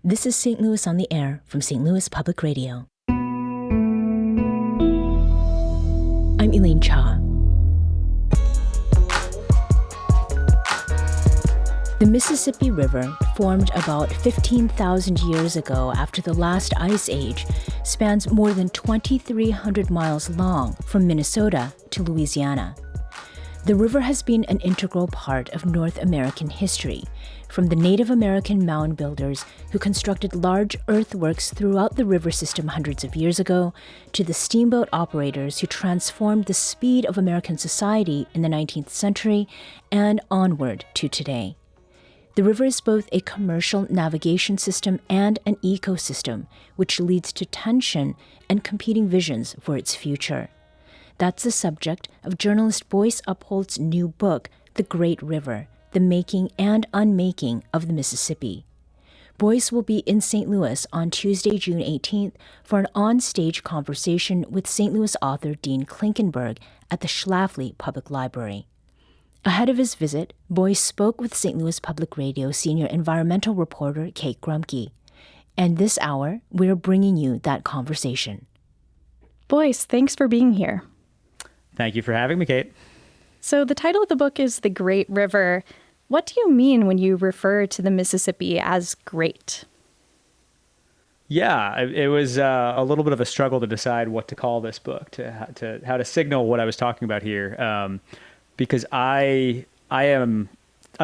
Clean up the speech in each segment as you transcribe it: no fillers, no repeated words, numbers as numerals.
This is St. Louis on the Air from St. Louis Public Radio. I'm Elaine Cha. The Mississippi River, formed about 15,000 years ago after the last ice age, spans more than 2,300 miles long from Minnesota to Louisiana. The river has been an integral part of North American history, from the Native American mound builders who constructed large earthworks throughout the river system hundreds of years ago, to the steamboat operators who transformed the speed of American society in the 19th century, and onward to today. The river is both a commercial navigation system and an ecosystem, which leads to tension and competing visions for its future. That's the subject of journalist Boyce Upholt's new book, The Great River, The Making and Unmaking of the Mississippi. Boyce will be in St. Louis on Tuesday, June 18th for an on-stage conversation with St. Louis author Dean Klinkenberg at the Schlafly Public Library. Ahead of his visit, Boyce spoke with St. Louis Public Radio senior environmental reporter Kate Grumke. And this hour, we're bringing you that conversation. Boyce, thanks for being here. Thank you for having me, Kate. So the title of the book is The Great River. What do you mean when you refer to the Mississippi as great? Yeah, it was a little bit of a struggle to decide what to call this book, to how to signal what I was talking about here, because I've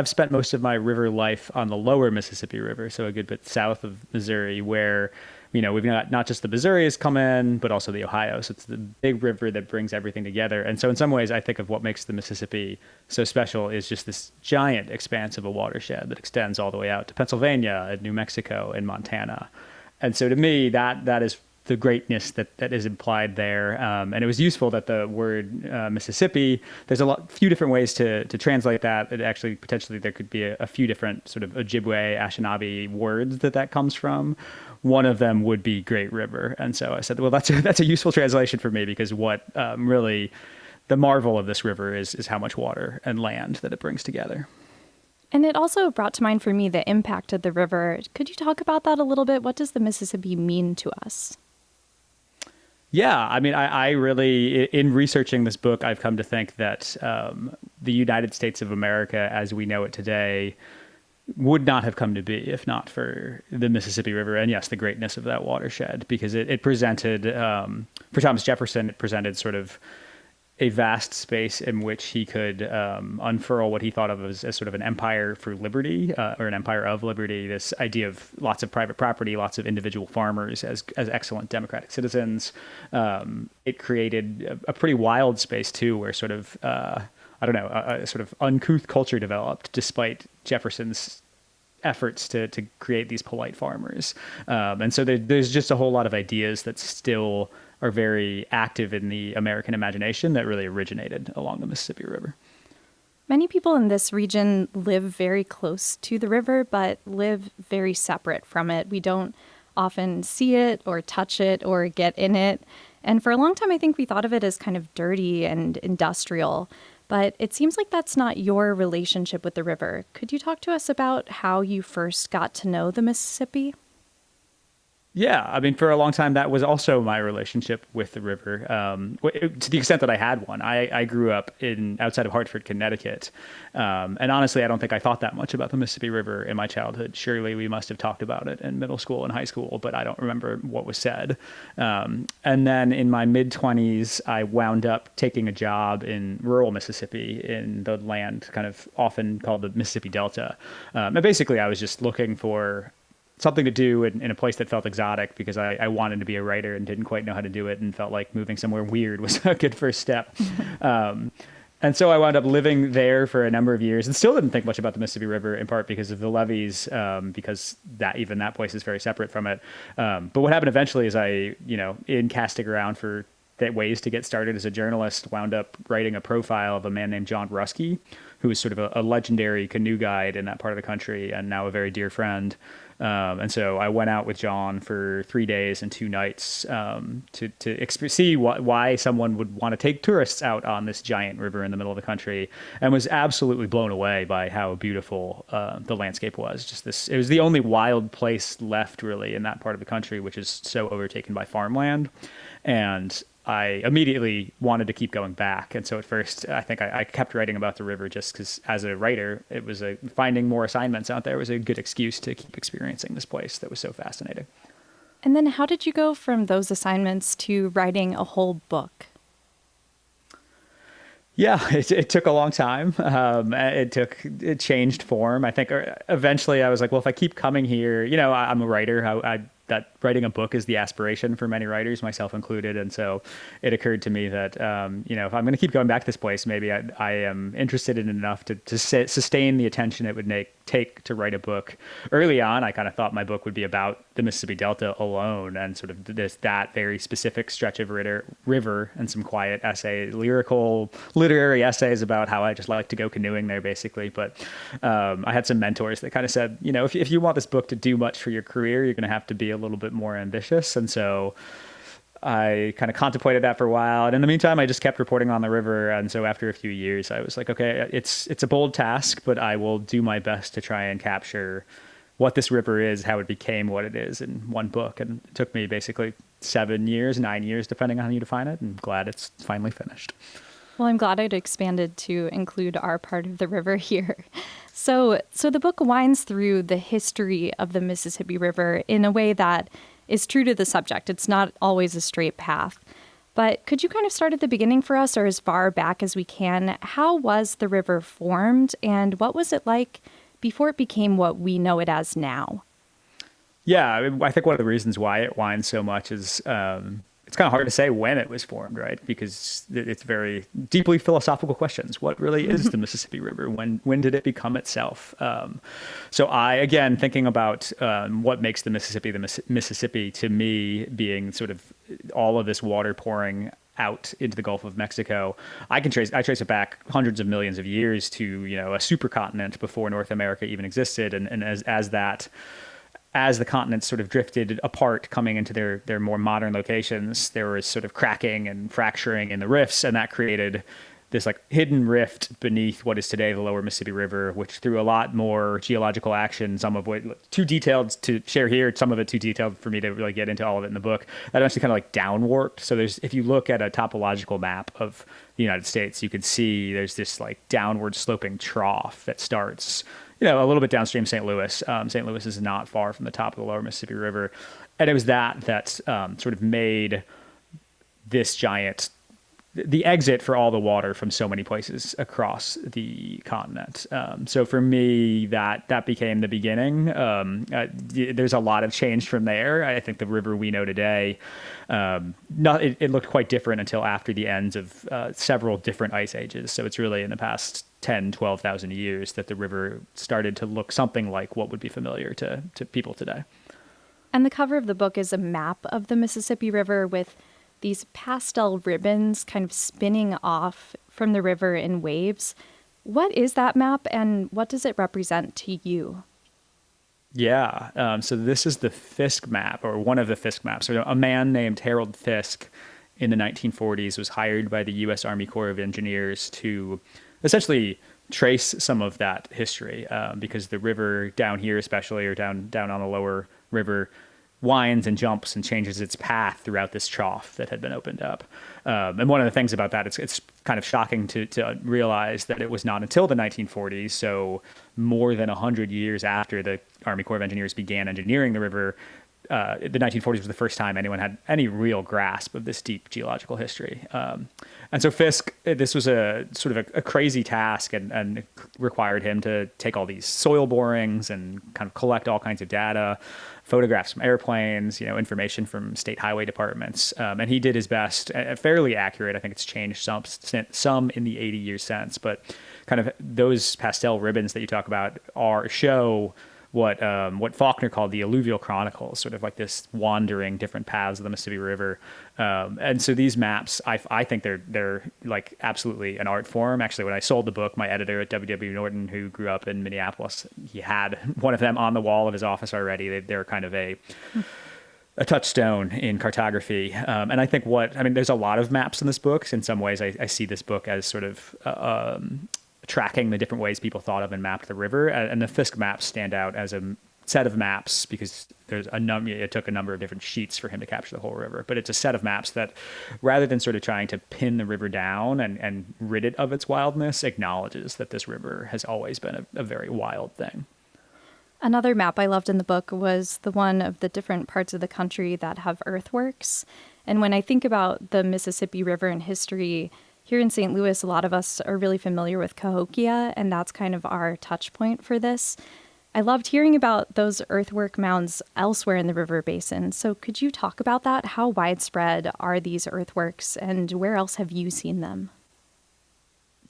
spent most of my river life on the lower Mississippi River, so a good bit south of Missouri, where we've got not just the Missouri has come in, but also the Ohio. So it's the big river that brings everything together. And so in some ways, I think of what makes the Mississippi so special is just this giant expanse of a watershed that extends all the way out to Pennsylvania and New Mexico and Montana. And so to me, that is the greatness that is implied there. And it was useful that the word Mississippi, there's few different ways to translate that. It actually, potentially, there could be a few different sort of Ojibwe, Anishinaabe words that comes from. One of them would be Great River. And so I said, well, that's a useful translation for me, because what really the marvel of this river is how much water and land that it brings together. And it also brought to mind for me the impact of the river. Could you talk about that a little bit? What does the Mississippi mean to us? Yeah, I mean, I really, in researching this book, I've come to think that the United States of America, as we know it today, would not have come to be if not for the Mississippi River and, yes, the greatness of that watershed, because it presented, for Thomas Jefferson, it presented sort of a vast space in which he could unfurl what he thought of as sort of an empire for liberty, or an empire of liberty, this idea of lots of private property, lots of individual farmers as excellent democratic citizens. It created a pretty wild space, too, where sort of, a sort of uncouth culture developed despite Jefferson's efforts to create these polite farmers. And so there's just a whole lot of ideas that still are very active in the American imagination that really originated along the Mississippi River. Many people in this region live very close to the river, but live very separate from it. We don't often see it or touch it or get in it. And for a long time, I think we thought of it as kind of dirty and industrial. But it seems like that's not your relationship with the river. Could you talk to us about how you first got to know the Mississippi? Yeah, I mean, for a long time, that was also my relationship with the river, to the extent that I had one. I grew up outside of Hartford, Connecticut, and honestly, I don't think I thought that much about the Mississippi River in my childhood. Surely we must have talked about it in middle school and high school, but I don't remember what was said. And then in my mid-20s, I wound up taking a job in rural Mississippi in the land kind of often called the Mississippi Delta. And basically, I was just looking for something to do in a place that felt exotic, because I wanted to be a writer and didn't quite know how to do it, and felt like moving somewhere weird was a good first step. And so I wound up living there for a number of years and still didn't think much about the Mississippi River, in part because of the levees, because that place is very separate from it. But what happened eventually is in casting around for ways to get started as a journalist, wound up writing a profile of a man named John Ruskey, who was sort of a legendary canoe guide in that part of the country and now a very dear friend. And so I went out with John for 3 days and 2 nights to see why someone would want to take tourists out on this giant river in the middle of the country, and was absolutely blown away by how beautiful the landscape was. It was the only wild place left really in that part of the country, which is so overtaken by farmland. And I immediately wanted to keep going back. And so at first, I think I kept writing about the river just because as a writer, finding more assignments out there was a good excuse to keep experiencing this place that was so fascinating. And then how did you go from those assignments to writing a whole book? Yeah, it took a long time. It changed form. I think eventually I was like, well, if I keep coming here, I'm a writer. That writing a book is the aspiration for many writers, myself included. And so it occurred to me that, if I'm going to keep going back to this place, maybe I am interested in enough to sustain the attention it would take to write a book. Early on, I kind of thought my book would be about the Mississippi Delta alone and sort of that very specific stretch of river and some quiet lyrical, literary essays about how I just like to go canoeing there, basically. But I had some mentors that kind of said, if you want this book to do much for your career, you're going to have to be a little bit more ambitious. And so I kind of contemplated that for a while. And in the meantime, I just kept reporting on the river. And so after a few years, I was like, okay, it's a bold task, but I will do my best to try and capture what this river is, how it became what it is in one book. And it took me basically 9 years, depending on how you define it. And glad it's finally finished. Well, I'm glad I'd expanded to include our part of the river here. So the book winds through the history of the Mississippi River in a way that is true to the subject. It's not always a straight path. But could you kind of start at the beginning for us, or as far back as we can? How was the river formed, and what was it like before it became what we know it as now? Yeah, I think one of the reasons why it winds so much is it's kind of hard to say when it was formed, right? Because it's very deeply philosophical questions. What really is the Mississippi River? When did it become itself? So again, thinking about what makes the Mississippi to me being sort of all of this water pouring out into the Gulf of Mexico, I trace it back hundreds of millions of years to, a supercontinent before North America even existed. And as the continents sort of drifted apart, coming into their more modern locations, there was sort of cracking and fracturing in the rifts, and that created this like hidden rift beneath what is today the lower Mississippi River, which through a lot more geological action, some of which too detailed to share here, some of it too detailed for me to really get into all of it in the book, that actually kind of like downwarped. So if you look at a topological map of the United States, you can see there's this like downward sloping trough that starts a little bit downstream St. Louis. St. Louis is not far from the top of the lower Mississippi River. And it was that sort of made this the exit for all the water from so many places across the continent. So for me, that became the beginning. There's a lot of change from there. I think the river we know today, it looked quite different until after the ends of several different ice ages. So it's really in the past 10, 12,000 years that the river started to look something like what would be familiar to people today. And the cover of the book is a map of the Mississippi River with these pastel ribbons kind of spinning off from the river in waves. What is that map, and what does it represent to you? Yeah, so this is the Fisk map, or one of the Fisk maps. So a man named Harold Fisk in the 1940s was hired by the U.S. Army Corps of Engineers to essentially trace some of that history, because the river down here, especially, or down on the lower river, winds and jumps and changes its path throughout this trough that had been opened up. And one of the things about that, it's kind of shocking to realize that it was not until the 1940s, so more than 100 years after the Army Corps of Engineers began engineering the river, the 1940s was the first time anyone had any real grasp of this deep geological history. And so Fisk, this was a sort of a crazy task, and it required him to take all these soil borings and kind of collect all kinds of data, photographs from airplanes, information from state highway departments. And he did his best, fairly accurate. I think it's changed some in the 80 years since, but kind of those pastel ribbons that you talk about show what Faulkner called the alluvial chronicles, sort of like this wandering different paths of the Mississippi River. And so these maps, I think they're like absolutely an art form. Actually, when I sold the book, my editor at W.W. Norton, who grew up in Minneapolis, he had one of them on the wall of his office already. They're kind of a touchstone in cartography. And I think there's a lot of maps in this book. In some ways, I see this book as sort of tracking the different ways people thought of and mapped the river. And the Fisk maps stand out as a set of maps because it took a number of different sheets for him to capture the whole river. But it's a set of maps that, rather than sort of trying to pin the river down and rid it of its wildness, acknowledges that this river has always been a very wild thing. Another map I loved in the book was the one of the different parts of the country that have earthworks. And when I think about the Mississippi River and history, here in St. Louis, a lot of us are really familiar with Cahokia, and that's kind of our touch point for this. I loved hearing about those earthwork mounds elsewhere in the river basin. So could you talk about that? How widespread are these earthworks, and where else have you seen them?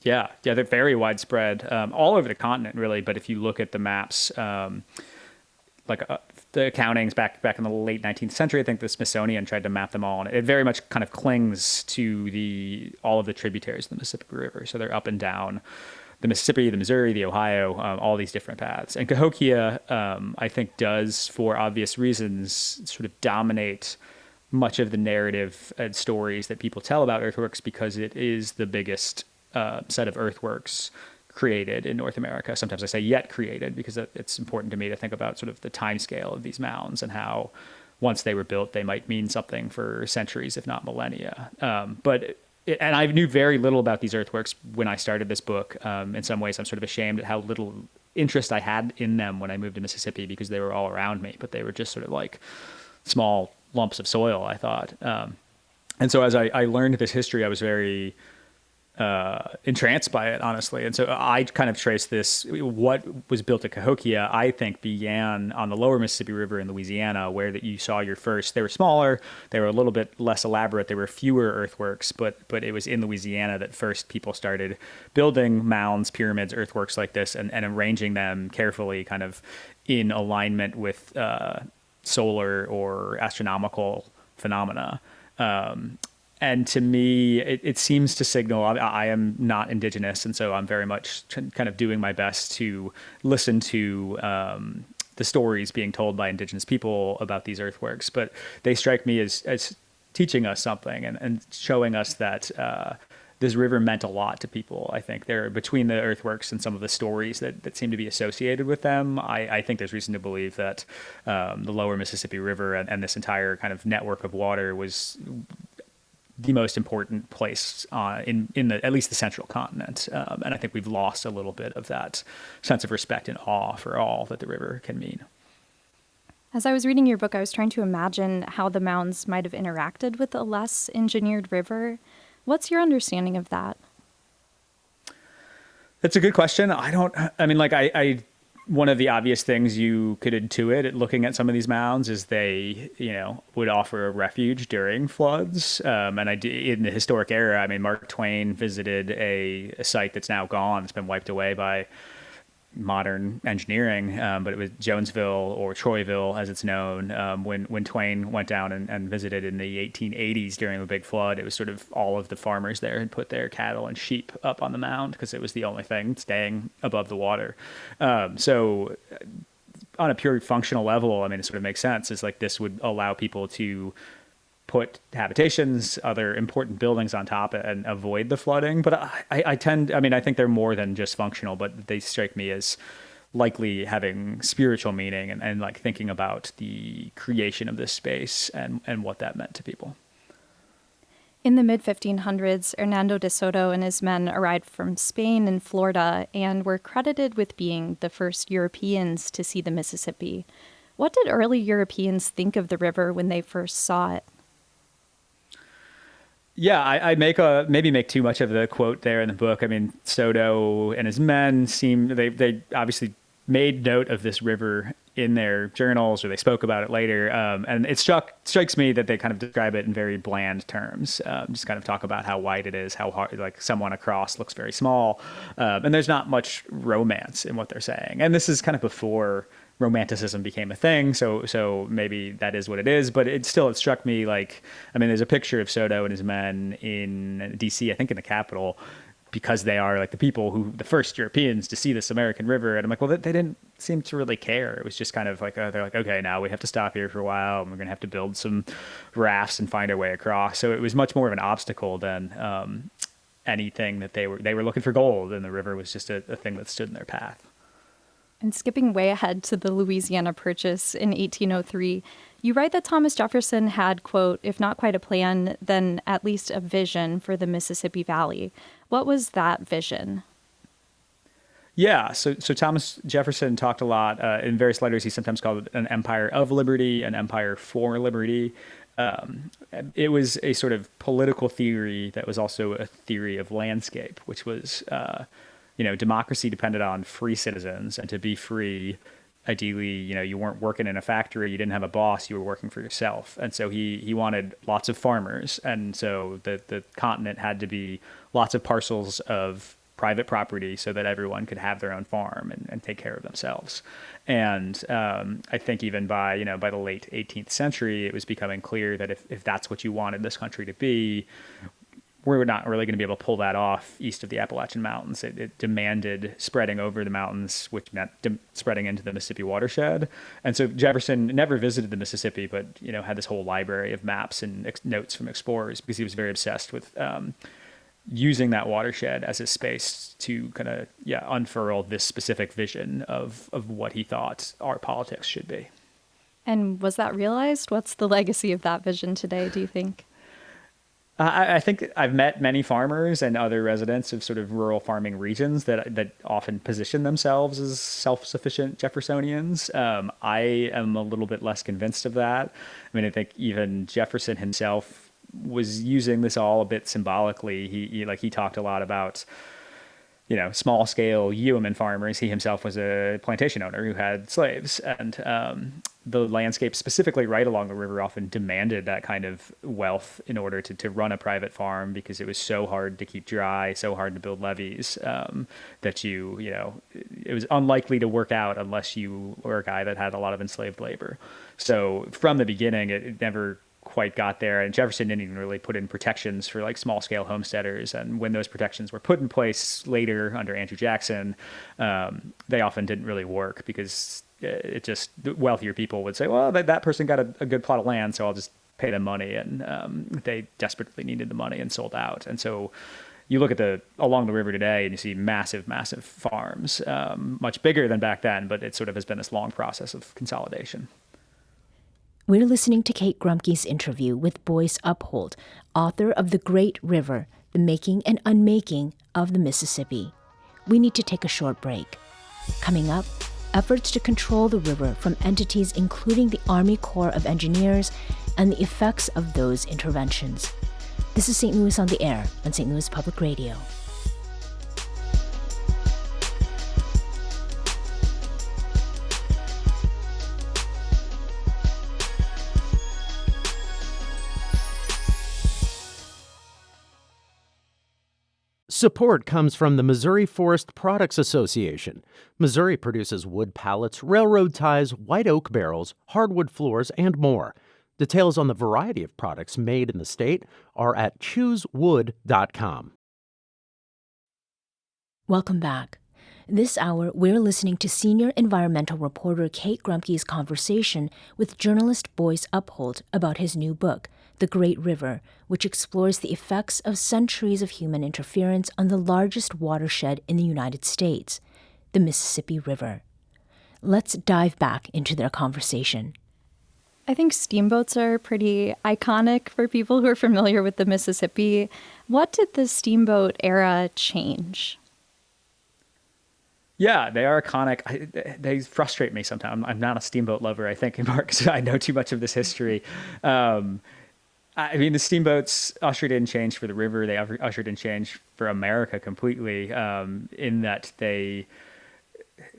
Yeah, they're very widespread all over the continent, really. But if you look at the maps, the accountings back in the late 19th century, I think the Smithsonian tried to map them all, and it very much kind of clings to all of the tributaries of the Mississippi River. So they're up and down the Mississippi, the Missouri, the Ohio, all these different paths. And Cahokia, I think, does, for obvious reasons, sort of dominate much of the narrative and stories that people tell about earthworks because it is the biggest set of earthworks created in North America. Sometimes I say yet created because it's important to me to think about sort of the time scale of these mounds and how once they were built, they might mean something for centuries, if not millennia. And I knew very little about these earthworks when I started this book. In some ways, I'm sort of ashamed at how little interest I had in them when I moved to Mississippi because they were all around me, but they were just sort of like small lumps of soil, I thought. And so as I learned this history, I was very entranced by it, honestly. And so I kind of traced this. What was built at Cahokia, I think, began on the lower Mississippi River in Louisiana, where that you saw your first. They were smaller. They were a little bit less elaborate. There were fewer earthworks, but it was in Louisiana that first people started building mounds, pyramids, earthworks like this, and arranging them carefully, kind of in alignment with solar or astronomical phenomena. And to me, it seems to signal, I am not indigenous, and so I'm very much kind of doing my best to listen to the stories being told by indigenous people about these earthworks. But they strike me as teaching us something and showing us that this river meant a lot to people. I think there, between the earthworks and some of the stories that seem to be associated with them, I think there's reason to believe that the lower Mississippi River and this entire kind of network of water was the most important place in at least the central continent. And I think we've lost a little bit of that sense of respect and awe for all that the river can mean. As I was reading your book, I was trying to imagine how the mounds might have interacted with a less engineered river. What's your understanding of that? That's a good question. One of the obvious things you could intuit at looking at some of these mounds is they, would offer a refuge during floods. In the historic era, Mark Twain visited a site that's now gone. It's been wiped away by modern engineering, but it was Jonesville, or Troyville as it's known. When Twain went down and visited in the 1880s during the big flood, it was sort of all of the farmers there had put their cattle and sheep up on the mound because it was the only thing staying above the water. So on a pure functional level, it sort of makes sense. It's like this would allow people to put habitations, other important buildings on top and avoid the flooding. But I think they're more than just functional, but they strike me as likely having spiritual meaning and like thinking about the creation of this space and what that meant to people. In the mid-1500s, Hernando de Soto and his men arrived from Spain and Florida and were credited with being the first Europeans to see the Mississippi. What did early Europeans think of the river when they first saw it? Yeah, I maybe make too much of the quote there in the book. Soto and his men they obviously made note of this river in their journals, or they spoke about it later. And it strikes me that they kind of describe it in very bland terms. Just kind of talk about how wide it is, how hard, like someone across looks very small. And there's not much romance in what they're saying. And this is kind of before romanticism became a thing. So maybe that is what it is. But it struck me like, I mean, there's a picture of Soto and his men in D.C., I think in the Capitol, because they are like the people who the first Europeans to see this American river. And I'm like, well, they didn't seem to really care. It was just kind of like, they're like, okay, now we have to stop here for a while and we're going to have to build some rafts and find our way across. So it was much more of an obstacle than anything that they were looking for gold, and the river was just a thing that stood in their path. And skipping way ahead to the Louisiana Purchase in 1803, you write that Thomas Jefferson had, quote, if not quite a plan, then at least a vision for the Mississippi Valley. What was that vision? Yeah, so Thomas Jefferson talked a lot in various letters. He sometimes called it an empire of liberty, an empire for liberty. It was a sort of political theory that was also a theory of landscape, which was, democracy depended on free citizens, and to be free, ideally, you weren't working in a factory, you didn't have a boss, you were working for yourself. And so he wanted lots of farmers. And so the continent had to be lots of parcels of private property so that everyone could have their own farm and take care of themselves. And I think even by the late 18th century, it was becoming clear that if that's what you wanted this country to be, we're not really going to be able to pull that off east of the Appalachian Mountains. It demanded spreading over the mountains, which meant spreading into the Mississippi watershed. And so Jefferson never visited the Mississippi, but had this whole library of maps and notes from explorers, because he was very obsessed with using that watershed as a space to kind of unfurl this specific vision of what he thought our politics should be. And was that realized? What's the legacy of that vision today, do you think? I think I've met many farmers and other residents of sort of rural farming regions that often position themselves as self-sufficient Jeffersonians. I am a little bit less convinced of that. I mean, I think even Jefferson himself was using this all a bit symbolically. He talked a lot about small scale yeoman farmers. He himself was a plantation owner who had slaves, and the landscape specifically right along the river often demanded that kind of wealth in order to run a private farm, because it was so hard to keep dry, so hard to build levees, that it was unlikely to work out unless you were a guy that had a lot of enslaved labor. So from the beginning, it never quite got there, and Jefferson didn't even really put in protections for like small scale homesteaders. And when those protections were put in place later under Andrew Jackson, they often didn't really work, because the wealthier people would say, well, that person got a good plot of land, so I'll just pay them money. And they desperately needed the money and sold out. And so you look at along the river today and you see massive, massive farms, much bigger than back then, but it sort of has been this long process of consolidation. We're listening to Kate Grumke's interview with Boyce Upholt, author of The Great River, The Making and Unmaking of the Mississippi. We need to take a short break. Coming up, efforts to control the river from entities including the Army Corps of Engineers and the effects of those interventions. This is St. Louis on the Air on St. Louis Public Radio. Support comes from the Missouri Forest Products Association. Missouri produces wood pallets, railroad ties, white oak barrels, hardwood floors, and more. Details on the variety of products made in the state are at choosewood.com. Welcome back. This hour, we're listening to senior environmental reporter Kate Grumke's conversation with journalist Boyce Upholt about his new book, The Great River, which explores the effects of centuries of human interference on the largest watershed in the United States, the Mississippi River. Let's dive back into their conversation. I think steamboats are pretty iconic for people who are familiar with the Mississippi. What did the steamboat era change? Yeah, they are iconic. They frustrate me sometimes. I'm not a steamboat lover, I think, in part because I know too much of this history. I mean, the steamboats ushered in change for the river. They ushered in change for America completely, in that they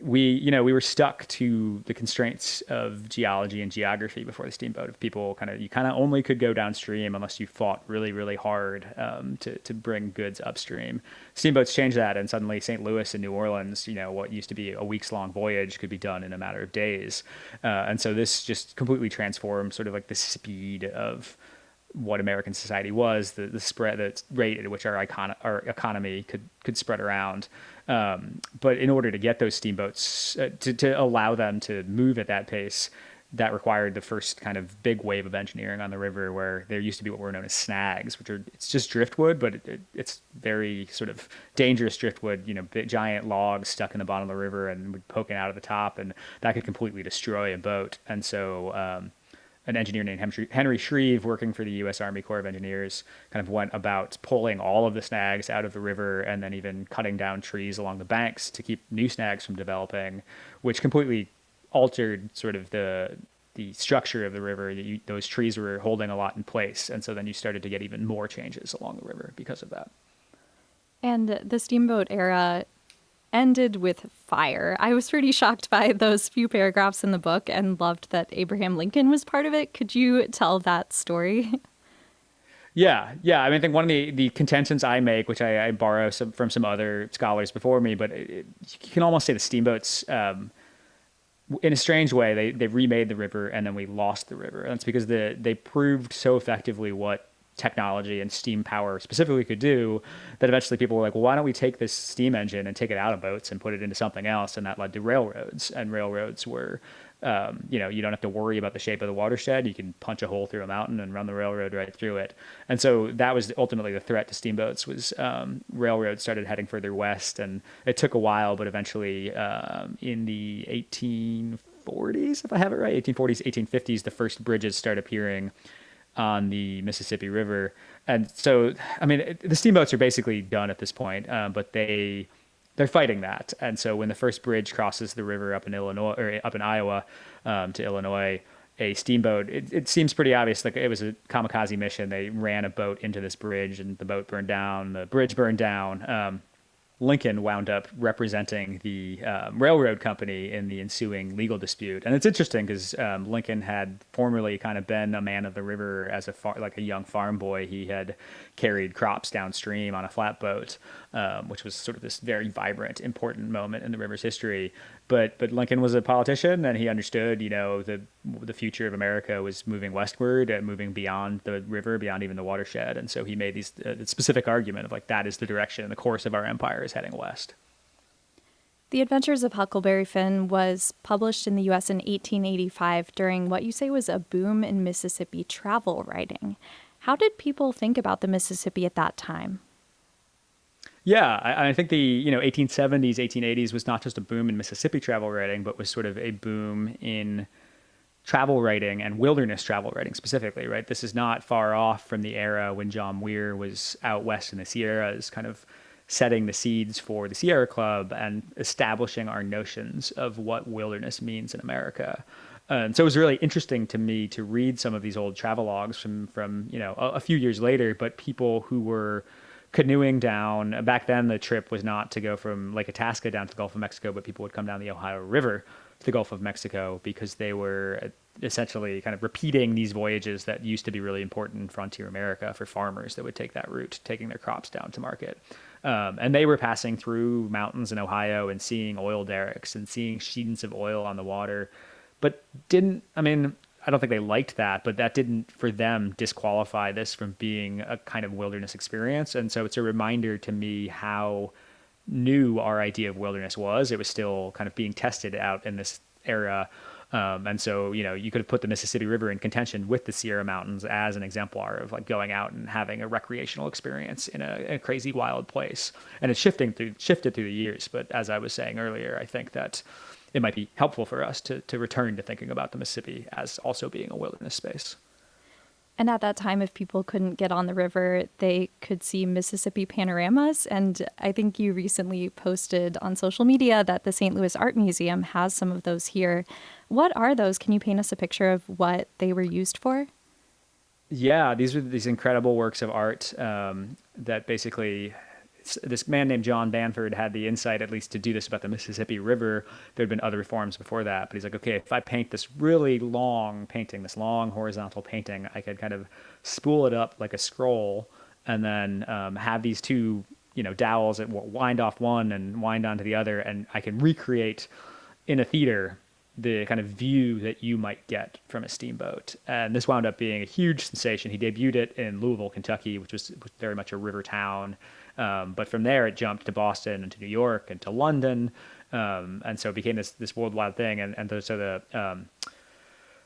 we were stuck to the constraints of geology and geography before the steamboat. If people you kind of only could go downstream unless you fought really, really hard to bring goods upstream. Steamboats changed that, and suddenly St. Louis and New Orleans, what used to be a weeks-long voyage could be done in a matter of days. And so this just completely transformed sort of like the speed of what American society was, the spread, the rate at which our economy could spread around. But in order to get those steamboats, to allow them to move at that pace, that required the first kind of big wave of engineering on the river, where there used to be what were known as snags, it's just driftwood, but it's very sort of dangerous driftwood, big, giant logs stuck in the bottom of the river and poking out of the top, and that could completely destroy a boat. And so an engineer named Henry Shreve, working for the U.S. Army Corps of Engineers, kind of went about pulling all of the snags out of the river, and then even cutting down trees along the banks to keep new snags from developing, which completely altered sort of the structure of the river. Those trees were holding a lot in place, and so then you started to get even more changes along the river because of that. And the steamboat era ended with fire. I was pretty shocked by those few paragraphs in the book and loved that Abraham Lincoln was part of it. Could you tell that story? Yeah. I mean, I think one of the contentions I make, which I borrow from some other scholars before me, but you can almost say the steamboats, in a strange way, they remade the river, and then we lost the river. And that's because they proved so effectively what technology and steam power specifically could do, that eventually people were like, well, why don't we take this steam engine and take it out of boats and put it into something else? And that led to railroads. And railroads were, you don't have to worry about the shape of the watershed. You can punch a hole through a mountain and run the railroad right through it. And so that was ultimately the threat to steamboats, was railroads started heading further west. And it took a while, but eventually in the 1840s, if I have it right, 1840s, 1850s, the first bridges start appearing on the Mississippi River. And so, I mean, the steamboats are basically done at this point, but they're fighting that. And so when the first bridge crosses the river up in Illinois, or up in Iowa, to Illinois, a steamboat, it seems pretty obvious, like it was a kamikaze mission. They ran a boat into this bridge, and the boat burned down, the bridge burned down. Lincoln wound up representing the railroad company in the ensuing legal dispute. And it's interesting because Lincoln had formerly kind of been a man of the river as like a young farm boy. He had carried crops downstream on a flatboat, which was sort of this very vibrant, important moment in the river's history. But Lincoln was a politician, and he understood, the future of America was moving westward and moving beyond the river, beyond even the watershed. And so he made these specific argument of like, that is the direction, the course of our empire is heading west. The Adventures of Huckleberry Finn was published in the U.S. in 1885 during what you say was a boom in Mississippi travel writing. How did people think about the Mississippi at that time? Yeah, I think the 1870s, 1880s was not just a boom in Mississippi travel writing, but was sort of a boom in travel writing and wilderness travel writing specifically, right? This is not far off from the era when John Muir was out west in the Sierras, kind of setting the seeds for the Sierra Club and establishing our notions of what wilderness means in America. And so it was really interesting to me to read some of these old travelogues from a few years later, but people who were canoeing down. Back then, the trip was not to go from Lake Itasca down to the Gulf of Mexico, but people would come down the Ohio River to the Gulf of Mexico because they were essentially kind of repeating these voyages that used to be really important in frontier America for farmers that would take that route, taking their crops down to market. And they were passing through mountains in Ohio and seeing oil derricks and seeing sheets of oil on the water, but I don't think they liked that, but that didn't, for them, disqualify this from being a kind of wilderness experience. And so it's a reminder to me how new our idea of wilderness was. It was still kind of being tested out in this era. And so, you could have put the Mississippi River in contention with the Sierra Mountains as an exemplar of like going out and having a recreational experience in a crazy wild place. And it's shifted through the years. But as I was saying earlier, I think that it might be helpful for us to return to thinking about the Mississippi as also being a wilderness space. And at that time, if people couldn't get on the river, they could see Mississippi panoramas. And I think you recently posted on social media that the St. Louis Art Museum has some of those here. What are those? Can you paint us a picture of what they were used for? Yeah, these are these incredible works of art that basically this man named John Banford had the insight, at least, to do this about the Mississippi River. There had been other reforms before that, but he's like, okay, if I paint this really long painting, this long horizontal painting, I could kind of spool it up like a scroll, and then have these two, dowels that wind off one and wind onto the other, and I can recreate in a theater the kind of view that you might get from a steamboat. And this wound up being a huge sensation. He debuted it in Louisville, Kentucky, which was very much a river town. But from there, it jumped to Boston and to New York and to London. And so it became this worldwide thing. So the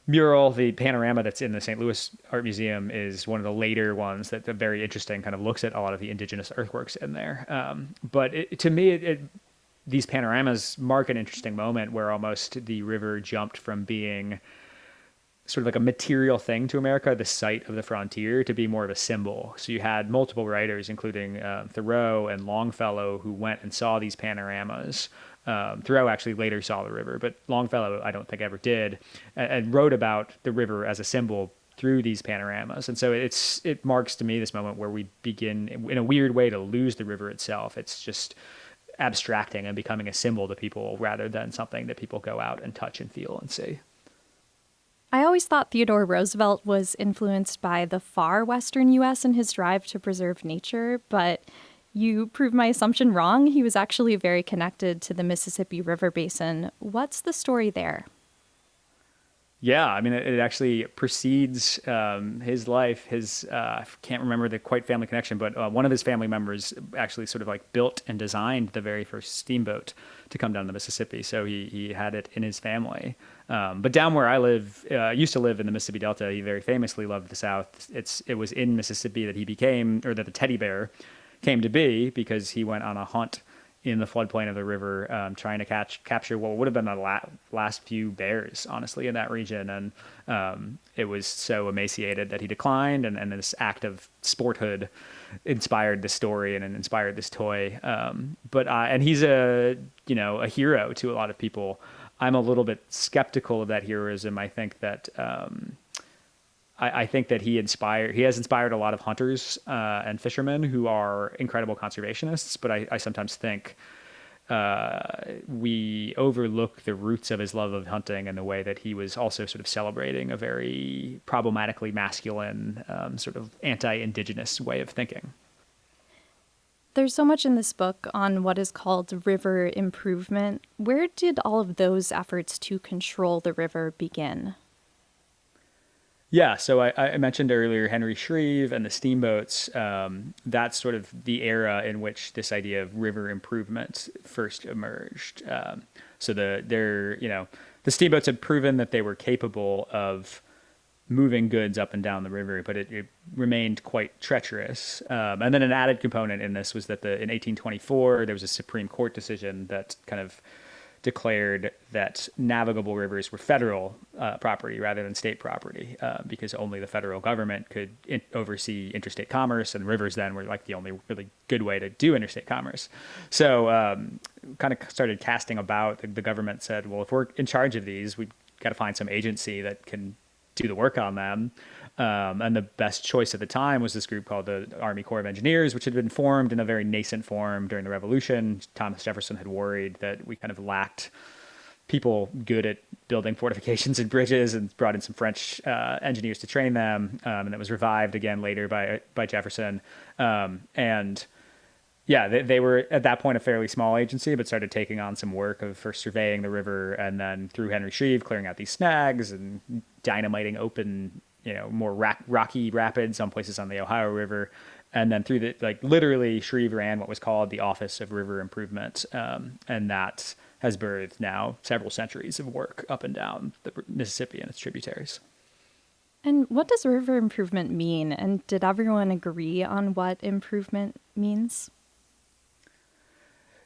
mural, the panorama that's in the St. Louis Art Museum, is one of the later ones that very interesting, kind of looks at a lot of the indigenous earthworks in there. But to me, these panoramas mark an interesting moment where almost the river jumped from being sort of like a material thing to America, the site of the frontier, to be more of a symbol. So you had multiple writers, including Thoreau and Longfellow, who went and saw these panoramas. Thoreau actually later saw the river, but Longfellow I don't think ever did, and wrote about the river as a symbol through these panoramas. And so it marks to me this moment where we begin, in a weird way, to lose the river itself. It's just abstracting and becoming a symbol to people rather than something that people go out and touch and feel and see. I always thought Theodore Roosevelt was influenced by the far western U.S. in his drive to preserve nature, but you proved my assumption wrong. He was actually very connected to the Mississippi River Basin. What's the story there? Yeah, I mean, it actually precedes his life. I can't remember the quite family connection, but one of his family members actually sort of like built and designed the very first steamboat to come down the Mississippi. So he had it in his family. But down where I live, used to live in the Mississippi Delta, he very famously loved the South. It was in Mississippi that that the teddy bear came to be, because he went on a hunt in the floodplain of the river, trying to capture what would have been the last few bears, honestly, in that region. And it was so emaciated that he declined, and this act of sporthood inspired this story and inspired this toy. And he's a hero to a lot of people. I'm a little bit skeptical of that heroism. I think that he has inspired a lot of hunters and fishermen who are incredible conservationists, but I sometimes think we overlook the roots of his love of hunting and the way that he was also sort of celebrating a very problematically masculine, sort of anti-indigenous way of thinking. There's so much in this book on what is called river improvement. Where did all of those efforts to control the river begin? Yeah, so I mentioned earlier Henry Shreve and the steamboats. That's sort of the era in which this idea of river improvement first emerged. So the steamboats had proven that they were capable of moving goods up and down the river, but it remained quite treacherous. And then an added component in this was that in 1824 there was a Supreme Court decision that kind of declared that navigable rivers were federal property rather than state property, because only the federal government could oversee interstate commerce, and rivers then were like the only really good way to do interstate commerce. So kind of started casting about. The government said, well, if we're in charge of these, we've got to find some agency that can do the work on them. And the best choice at the time was this group called the Army Corps of Engineers, which had been formed in a very nascent form during the Revolution. Thomas Jefferson had worried that we kind of lacked people good at building fortifications and bridges, and brought in some French engineers to train them. And that was revived again later by Jefferson. And yeah, they were at that point a fairly small agency, but started taking on some work of first surveying the river, and then through Henry Shreve clearing out these snags and dynamiting open, more rocky rapids, some places on the Ohio River. And then through literally Shreve ran what was called the Office of River Improvement. And that has birthed now several centuries of work up and down the Mississippi and its tributaries. And what does river improvement mean? And did everyone agree on what improvement means?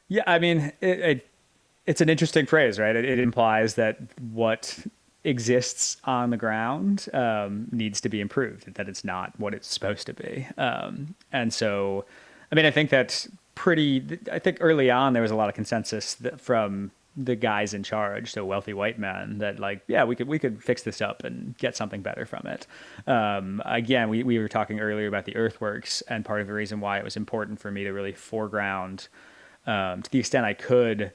Yeah, I mean, it's an interesting phrase, right? It implies that what exists on the ground needs to be improved, that it's not what it's supposed to be. And so, I mean, I think early on there was a lot of consensus from the guys in charge, so wealthy white men, that like, yeah, we could fix this up and get something better from it. Again, we were talking earlier about the earthworks, and part of the reason why it was important for me to really foreground, to the extent I could,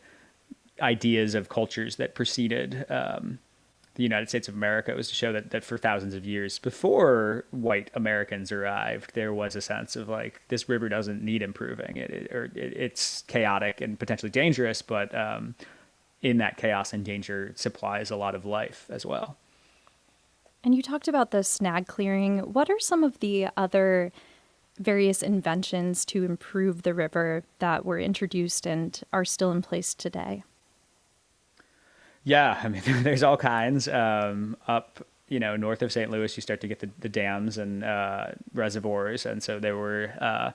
ideas of cultures that preceded the United States of America, was to show that for thousands of years before white Americans arrived, there was a sense of like, this river doesn't need improving. It's chaotic and potentially dangerous, but in that chaos and danger supplies a lot of life as well. And you talked about the snag clearing. What are some of the other various inventions to improve the river that were introduced and are still in place today? Yeah, I mean, there's all kinds. Up, north of St. Louis, you start to get the dams and reservoirs. And so there were,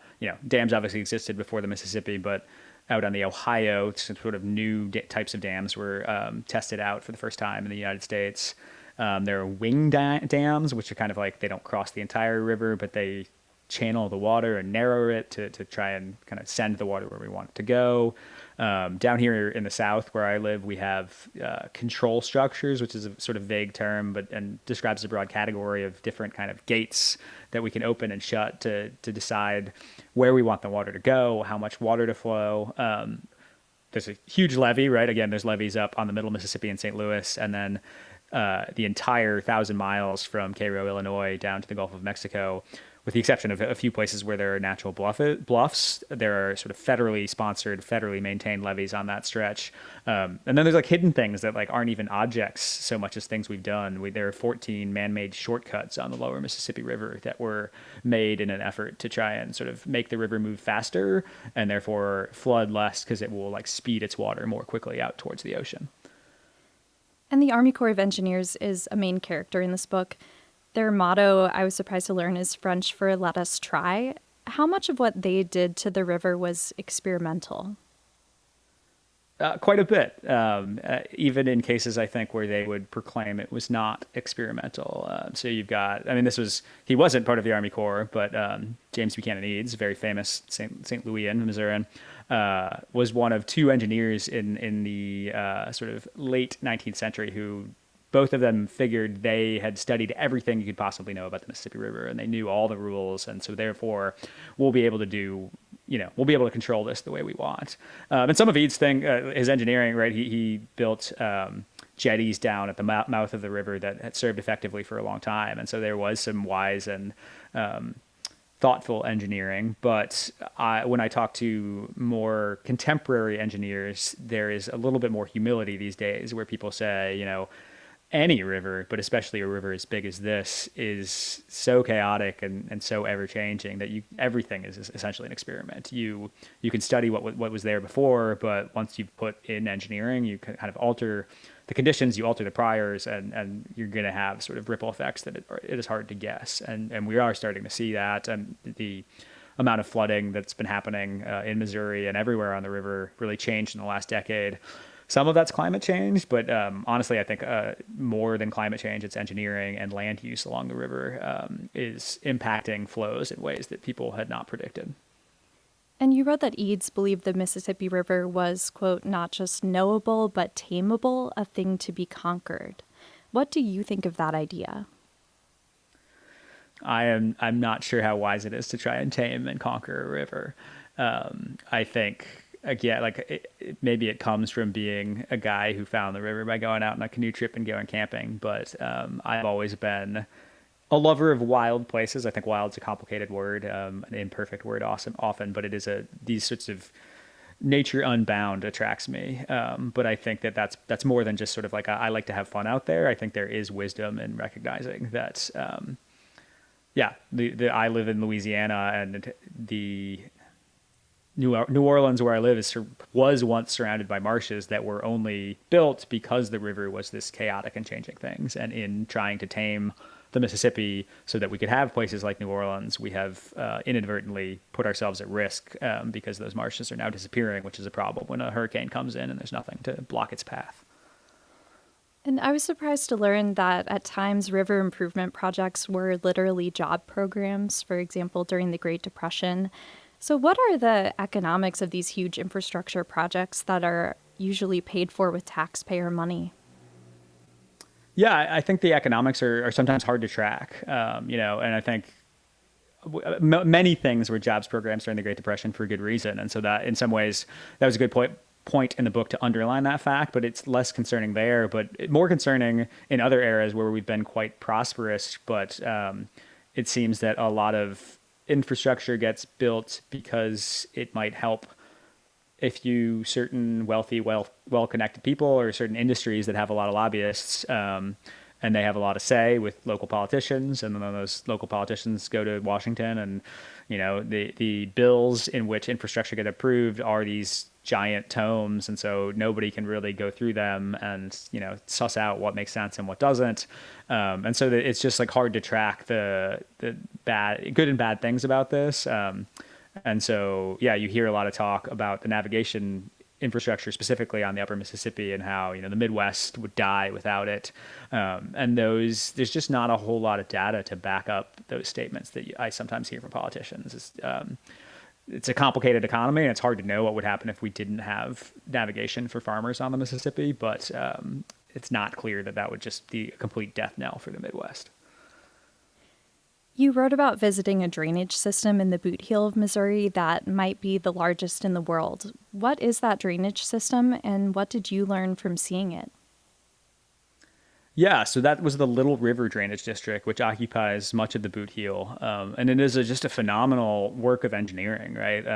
dams obviously existed before the Mississippi, but out on the Ohio, some sort of new types of dams were tested out for the first time in the United States. There are wing dams, which are kind of like, they don't cross the entire river, but they channel the water and narrow it to try and kind of send the water where we want it to go. Down here in the South where I live, we have control structures, which is a sort of vague term, and describes a broad category of different kind of gates that we can open and shut to decide where we want the water to go, how much water to flow. There's a huge levee, right? Again, there's levees up on the middle Mississippi in St. Louis, and then the entire 1,000 miles from Cairo, Illinois, down to the Gulf of Mexico, with the exception of a few places where there are natural bluffs. There are sort of federally sponsored, federally maintained levees on that stretch. And then there's like hidden things that like aren't even objects so much as things we've done. There are 14 man-made shortcuts on the lower Mississippi River that were made in an effort to try and sort of make the river move faster and therefore flood less, because it will like speed its water more quickly out towards the ocean. And the Army Corps of Engineers is a main character in this book. Their motto, I was surprised to learn, is French for "let us try." How much of what they did to the river was experimental? Quite a bit, even in cases, I think, where they would proclaim it was not experimental. So you've got, he wasn't part of the Army Corps, but James Buchanan Eads, very famous St. Louisan, Missourian, was one of two engineers in the sort of late 19th century who, both of them figured they had studied everything you could possibly know about the Mississippi River, and they knew all the rules. And so therefore we'll be able to control this the way we want. And some of Eads' his engineering, right? He built jetties down at the mouth of the river that had served effectively for a long time. And so there was some wise and thoughtful engineering. But when I talk to more contemporary engineers, there is a little bit more humility these days, where people say, any river, but especially a river as big as this, is so chaotic and so ever-changing that everything is essentially an experiment. You can study what was there before, but once you put in engineering, you can kind of alter the conditions, you alter the priors, and you're going to have sort of ripple effects that it is hard to guess. And we are starting to see that, and the amount of flooding that's been happening in Missouri and everywhere on the river really changed in the last decade. Some of that's climate change, but honestly, I think more than climate change, it's engineering and land use along the river is impacting flows in ways that people had not predicted. And you wrote that Eads believed the Mississippi River was, quote, not just knowable, but tameable, a thing to be conquered. What do you think of that idea? I'm not sure how wise it is to try and tame and conquer a river. I think, again, maybe it comes from being a guy who found the river by going out on a canoe trip and going camping. But I've always been a lover of wild places. I think wild's a complicated word, an imperfect word often, but it is these sorts of nature unbound attracts me. But I think that's more than just sort of like I like to have fun out there. I think there is wisdom in recognizing that. I live in Louisiana, and the New Orleans, where I live, was once surrounded by marshes that were only built because the river was this chaotic and changing things. And in trying to tame the Mississippi so that we could have places like New Orleans, we have inadvertently put ourselves at risk because those marshes are now disappearing, which is a problem when a hurricane comes in and there's nothing to block its path. And I was surprised to learn that at times river improvement projects were literally job programs, for example, during the Great Depression. So what are the economics of these huge infrastructure projects that are usually paid for with taxpayer money? Yeah, I think the economics are sometimes hard to track, and I think many things were jobs programs during the Great Depression for good reason. And so that in some ways, that was a good point in the book to underline that fact, but it's less concerning there, but more concerning in other eras where we've been quite prosperous. But it seems that a lot of infrastructure gets built because it might help a few certain wealthy, well-connected people or certain industries that have a lot of lobbyists, and they have a lot of say with local politicians. And then those local politicians go to Washington, and the bills in which infrastructure get approved are these giant tomes, and so nobody can really go through them and suss out what makes sense and what doesn't. And so it's just like hard to track the good and bad things about this. And so, yeah, you hear a lot of talk about the navigation infrastructure specifically on the upper Mississippi and how, the Midwest would die without it. And there's just not a whole lot of data to back up those statements that I sometimes hear from politicians. It's a complicated economy, and it's hard to know what would happen if we didn't have navigation for farmers on the Mississippi, but it's not clear that would just be a complete death knell for the Midwest. You wrote about visiting a drainage system in the Boot Heel of Missouri that might be the largest in the world. What is that drainage system, and what did you learn from seeing it? Yeah, so that was the Little River Drainage District, which occupies much of the Boot Heel. And it is just a phenomenal work of engineering, right?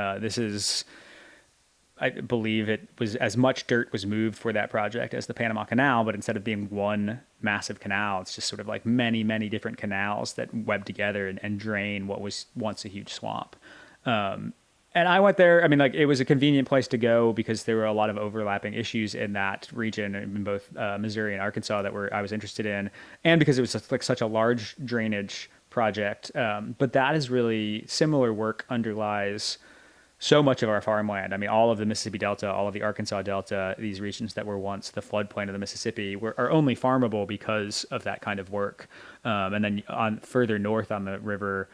I believe it was as much dirt was moved for that project as the Panama Canal, but instead of being one massive canal, it's just sort of like many, many different canals that web together and drain what was once a huge swamp. And I went there. I mean, it was a convenient place to go because there were a lot of overlapping issues in that region in both Missouri and Arkansas that I was interested in, and because it was such a large drainage project. But that is really similar work underlies so much of our farmland. I mean, all of the Mississippi Delta, all of the Arkansas Delta, these regions that were once the floodplain of the Mississippi are only farmable because of that kind of work. And then further north on the river,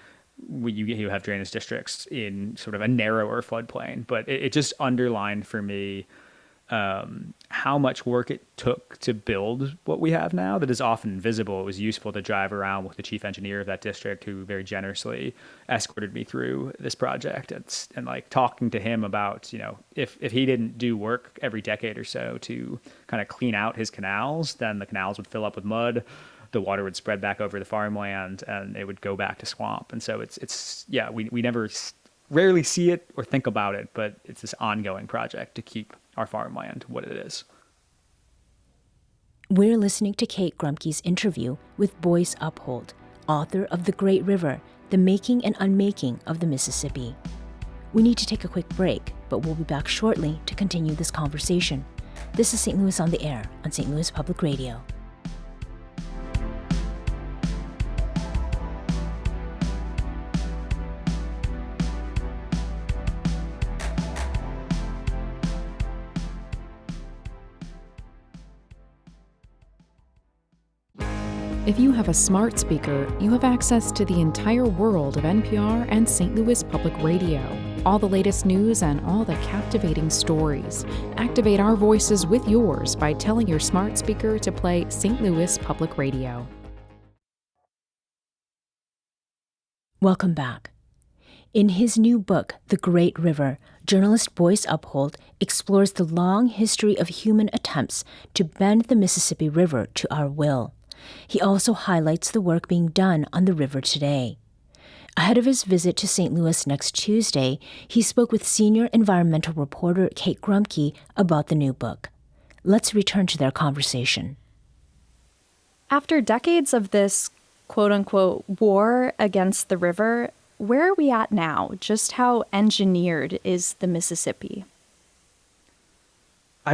you have drainage districts in sort of a narrower floodplain. But it just underlined for me how much work it took to build what we have now that is often invisible. It was useful to drive around with the chief engineer of that district, who very generously escorted me through this project, and talking to him about, if he didn't do work every decade or so to kind of clean out his canals, then the canals would fill up with mud, the water would spread back over the farmland, and it would go back to swamp. And so we never rarely see it or think about it, but it's this ongoing project to keep our farmland what it is. We're listening to Kate Grumke's interview with Boyce Upholt, author of The Great River, The Making and Unmaking of the Mississippi. We need to take a quick break, but we'll be back shortly to continue this conversation. This is St. Louis on the Air on St. Louis Public Radio. If you have a smart speaker, you have access to the entire world of NPR and St. Louis Public Radio. All the latest news and all the captivating stories. Activate our voices with yours by telling your smart speaker to play St. Louis Public Radio. Welcome back. In his new book, The Great River, journalist Boyce Upholt explores the long history of human attempts to bend the Mississippi River to our will. He also highlights the work being done on the river today. Ahead of his visit to St. Louis next Tuesday, he spoke with senior environmental reporter Kate Grumke about the new book. Let's return to their conversation. After decades of this quote-unquote war against the river, where are we at now? Just how engineered is the Mississippi? I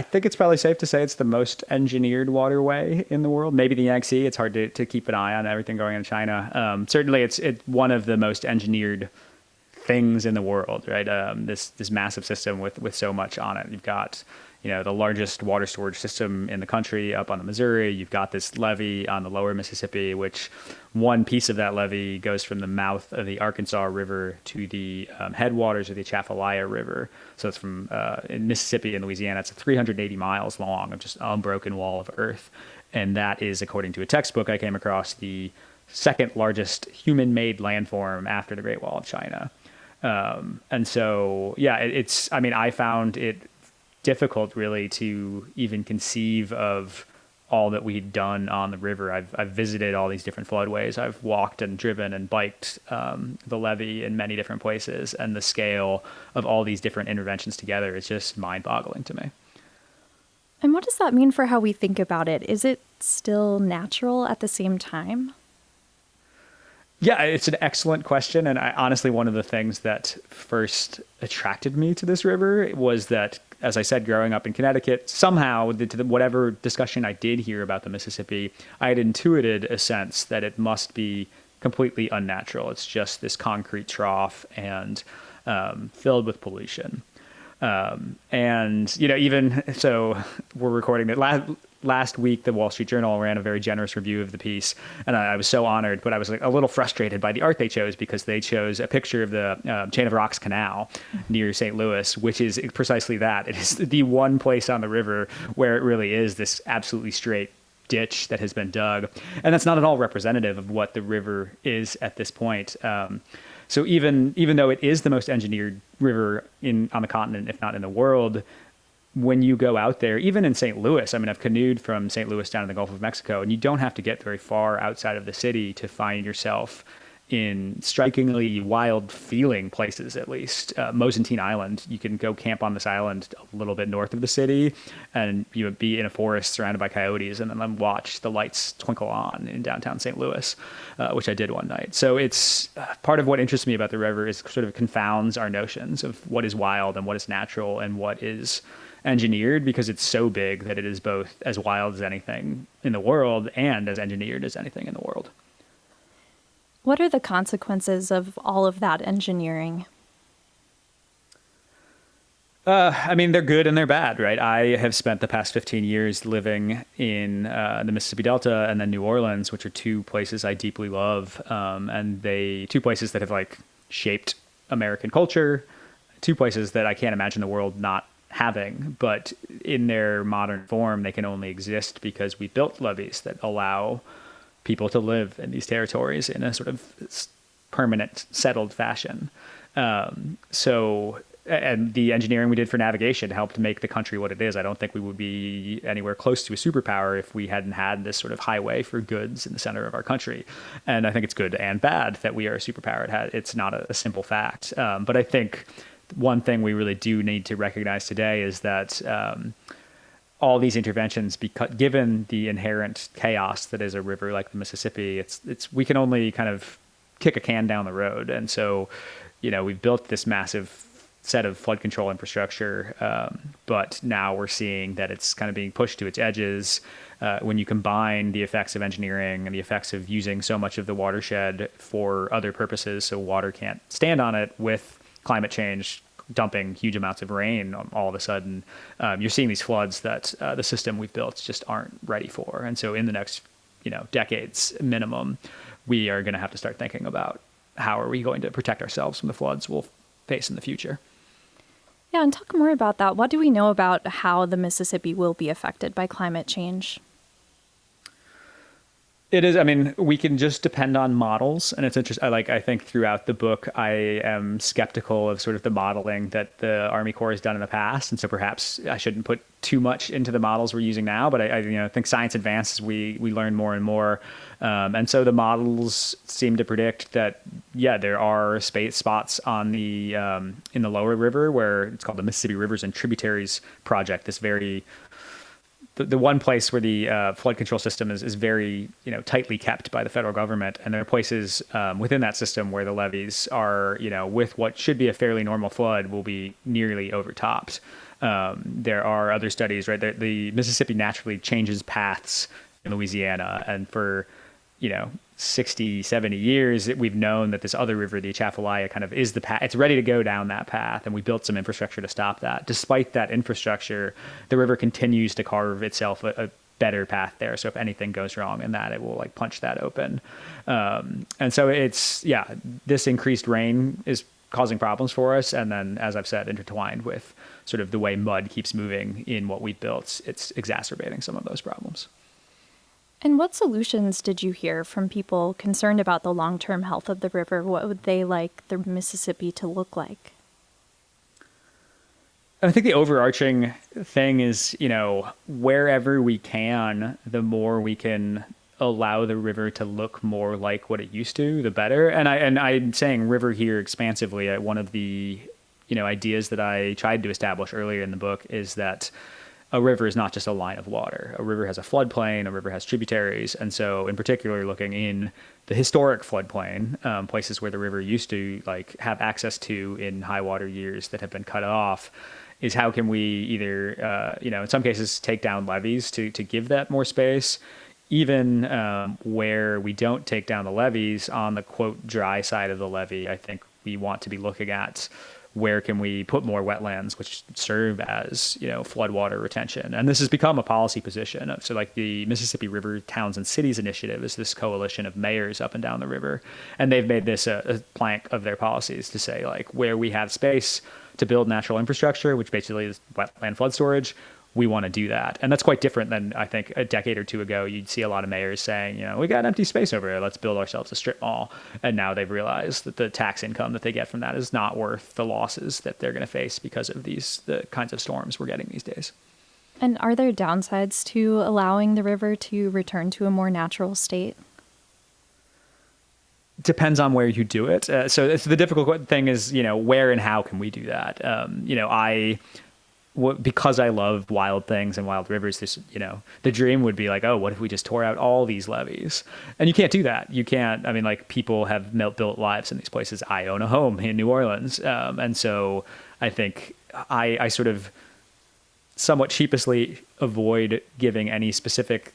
think it's probably safe to say it's the most engineered waterway in the world. Maybe the Yangtze. It's hard to keep an eye on everything going on in China. Certainly, it's one of the most engineered things in the world, right? This massive system with so much on it. You've got, the largest water storage system in the country up on the Missouri. You've got this levee on the lower Mississippi, which one piece of that levee goes from the mouth of the Arkansas River to the headwaters of the Atchafalaya River. So it's from in Mississippi and Louisiana. It's 380 miles long of just unbroken wall of earth. And that is, according to a textbook I came across, the second largest human-made landform after the Great Wall of China. And so, I found it difficult really to even conceive of all that we'd done on the river. I've visited all these different floodways. I've walked and driven and biked the levee in many different places, and the scale of all these different interventions together is just mind-boggling to me. And what does that mean for how we think about it? Is it still natural at the same time? Yeah, it's an excellent question. And honestly, one of the things that first attracted me to this river was that, as I said, growing up in Connecticut, somehow, whatever discussion I did hear about the Mississippi, I had intuited a sense that it must be completely unnatural. It's just this concrete trough and filled with pollution. Even so, we're recording it last week. The Wall Street Journal ran a very generous review of the piece, and I was so honored, but I was a little frustrated by the art they chose, because they chose a picture of the Chain of Rocks Canal near St. Louis, which is precisely that. It is the one place on the river where it really is this absolutely straight ditch that has been dug. And that's not at all representative of what the river is at this point. So even though it is the most engineered river on the continent, if not in the world, when you go out there, even in St. Louis, I've canoed from St. Louis down to the Gulf of Mexico, and you don't have to get very far outside of the city to find yourself in strikingly wild feeling places, at least. Mosentine Island, you can go camp on this island a little bit north of the city, and you would be in a forest surrounded by coyotes, and then watch the lights twinkle on in downtown St. Louis, which I did one night. So it's part of what interests me about the river is sort of confounds our notions of what is wild and what is natural and what is engineered, because it's so big that it is both as wild as anything in the world and as engineered as anything in the world. What are the consequences of all of that engineering? They're good and they're bad, right? I have spent the past 15 years living in the Mississippi Delta and then New Orleans, which are two places I deeply love. And two places that have shaped American culture, two places that I can't imagine the world not having, but in their modern form, they can only exist because we built levees that allow people to live in these territories in a sort of permanent, settled fashion. And the engineering we did for navigation helped make the country what it is. I don't think we would be anywhere close to a superpower if we hadn't had this sort of highway for goods in the center of our country. And I think it's good and bad that we are a superpower. It's not a simple fact. But I think one thing we really do need to recognize today is that all these interventions, given the inherent chaos that is a river like the Mississippi, we can only kind of kick a can down the road. And so, we've built this massive set of flood control infrastructure, but now we're seeing that it's kind of being pushed to its edges. When you combine the effects of engineering and the effects of using so much of the watershed for other purposes, so water can't stand on it, with climate change dumping huge amounts of rain all of a sudden, you're seeing these floods that the system we've built just aren't ready for. And so in the next, decades minimum, we are going to have to start thinking about how are we going to protect ourselves from the floods we'll face in the future. Yeah, and talk more about that. What do we know about how the Mississippi will be affected by climate change? It is. We can just depend on models, and it's interesting. I think throughout the book, I am skeptical of sort of the modeling that the Army Corps has done in the past, and so perhaps I shouldn't put too much into the models we're using now. But I think science advances, we learn more and more, and so the models seem to predict that there are spots on the in the lower river where it's called the Mississippi Rivers and Tributaries Project. This very the one place where the flood control system is very tightly kept by the federal government, and there are places within that system where the levees are with what should be a fairly normal flood will be nearly overtopped. There are other studies, right? The Mississippi naturally changes paths in Louisiana, and for 60, 70 years, we've known that this other river, the Atchafalaya, kind of is the path. It's ready to go down that path, and we built some infrastructure to stop that. Despite that infrastructure, the river continues to carve itself a better path there. So if anything goes wrong in that, it will like punch that open. And so this increased rain is causing problems for us. And then, as I've said, intertwined with sort of the way mud keeps moving in what we've built, it's exacerbating some of those problems. And what solutions did you hear from people concerned about the long-term health of the river? What would they like the Mississippi to look like? I think the overarching thing is, wherever we can, the more we can allow the river to look more like what it used to, the better. And I'm saying river here expansively. One of the, ideas that I tried to establish earlier in the book is that a river is not just a line of water. A river has a floodplain, a river has tributaries. And so in particular, looking in the historic floodplain, places where the river used to have access to in high water years that have been cut off, is how can we either, in some cases take down levees to give that more space, even where we don't take down the levees on the quote dry side of the levee. I think we want to be looking at where can we put more wetlands, which serve as, floodwater retention. And this has become a policy position. So like the Mississippi River Towns and Cities Initiative is this coalition of mayors up and down the river. And they've made this a plank of their policies to say where we have space to build natural infrastructure, which basically is wetland flood storage, we want to do that. And that's quite different than I think a decade or two ago. You'd see a lot of mayors saying, we got empty space over here, let's build ourselves a strip mall. And now they've realized that the tax income that they get from that is not worth the losses that they're going to face because of the kinds of storms we're getting these days. And are there downsides to allowing the river to return to a more natural state? Depends on where you do it. So the difficult thing is, where and how can we do that? Because I love wild things and wild rivers, the dream would be what if we just tore out all these levees? And you can't do that. You can't, people have built lives in these places. I own a home in New Orleans. And so I think I sort of somewhat sheepishly avoid giving any specific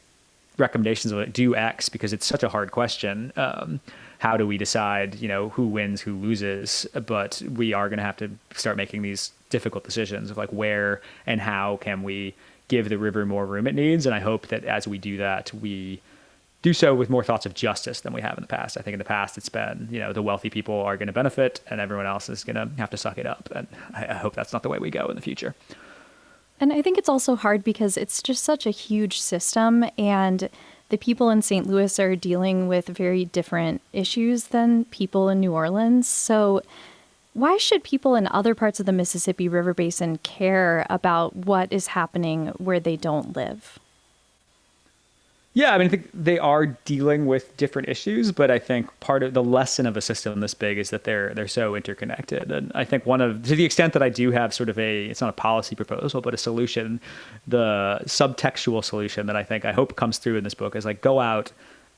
recommendations of do X because it's such a hard question. How do we decide, who wins, who loses? But we are going to have to start making these difficult decisions of where and how can we give the river more room it needs. And I hope that as we do that, we do so with more thoughts of justice than we have in the past. I think in the past it's been, the wealthy people are going to benefit and everyone else is going to have to suck it up. And I hope that's not the way we go in the future. And I think it's also hard because it's just such a huge system, and the people in St. Louis are dealing with very different issues than people in New Orleans. So why should people in other parts of the Mississippi River Basin care about what is happening where they don't live? Yeah, I think they are dealing with different issues, but I think part of the lesson of a system this big is that they're so interconnected. And I think to the extent that I do have sort of it's not a policy proposal, but a solution, the subtextual solution that I hope comes through in this book is go out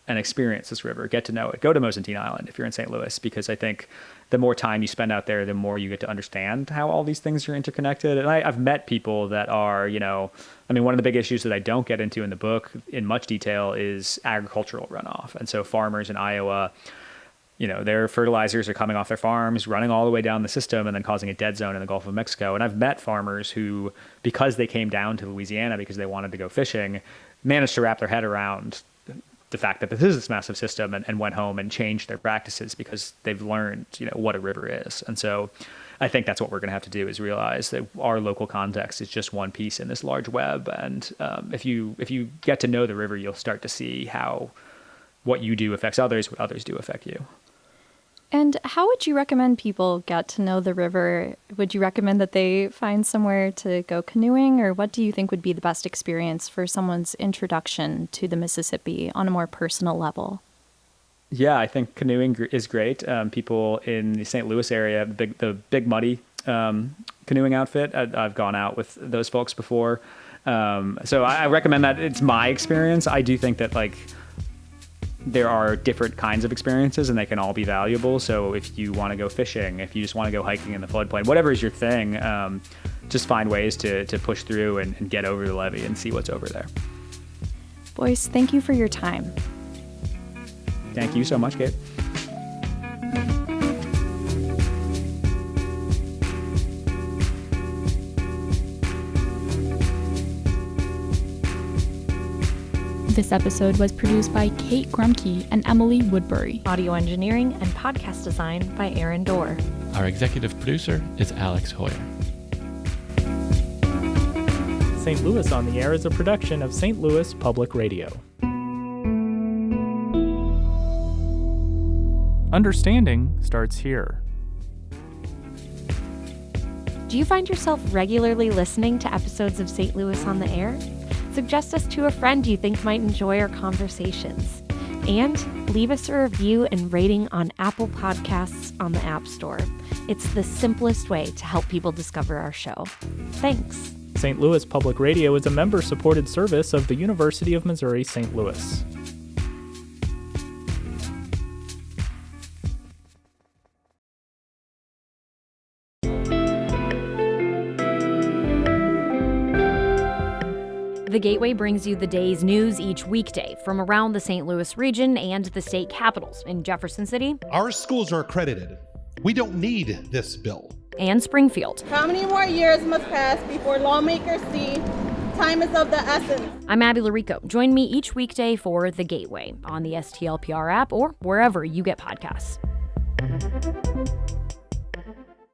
and experience this river, get to know it. Go to Mosentine Island if you're in St. Louis, because I think the more time you spend out there, the more you get to understand how all these things are interconnected. And I've met people that are, one of the big issues that I don't get into in the book in much detail is agricultural runoff. And so farmers in Iowa, their fertilizers are coming off their farms, running all the way down the system and then causing a dead zone in the Gulf of Mexico. And I've met farmers who, because they came down to Louisiana because they wanted to go fishing, managed to wrap their head around the fact that this is this massive system and went home and changed their practices because they've learned, what a river is. And so I think that's what we're going to have to do is realize that our local context is just one piece in this large web. And if you get to know the river, you'll start to see how what you do affects others, what others do affect you. And how would you recommend people get to know the river? Would you recommend that they find somewhere to go canoeing, or what do you think would be the best experience for someone's introduction to the Mississippi on a more personal level? Yeah, I think canoeing is great. People in the St. Louis area, the Big Muddy canoeing outfit, I've gone out with those folks before. So I recommend that. It's my experience. I do think that there are different kinds of experiences and they can all be valuable. So if you want to go fishing, if you just want to go hiking in the floodplain, whatever is your thing, just find ways to push through and get over the levee and see what's over there. Boyce, thank you for your time. Thank you so much, Kate. This episode was produced by Kate Grumke and Emily Woodbury. Audio engineering and podcast design by Aaron Dorr. Our executive producer is Alex Hoyer. St. Louis on the Air is a production of St. Louis Public Radio. Understanding starts here. Do you find yourself regularly listening to episodes of St. Louis on the Air? Suggest us to a friend you think might enjoy our conversations. And leave us a review and rating on Apple Podcasts on the App Store. It's the simplest way to help people discover our show. Thanks. St. Louis Public Radio is a member-supported service of the University of Missouri St. Louis. The Gateway brings you the day's news each weekday from around the St. Louis region and the state capitals in Jefferson City. Our schools are accredited. We don't need this bill. And Springfield. How many more years must pass before lawmakers see time is of the essence? I'm Abby Larico. Join me each weekday for The Gateway on the STLPR app or wherever you get podcasts.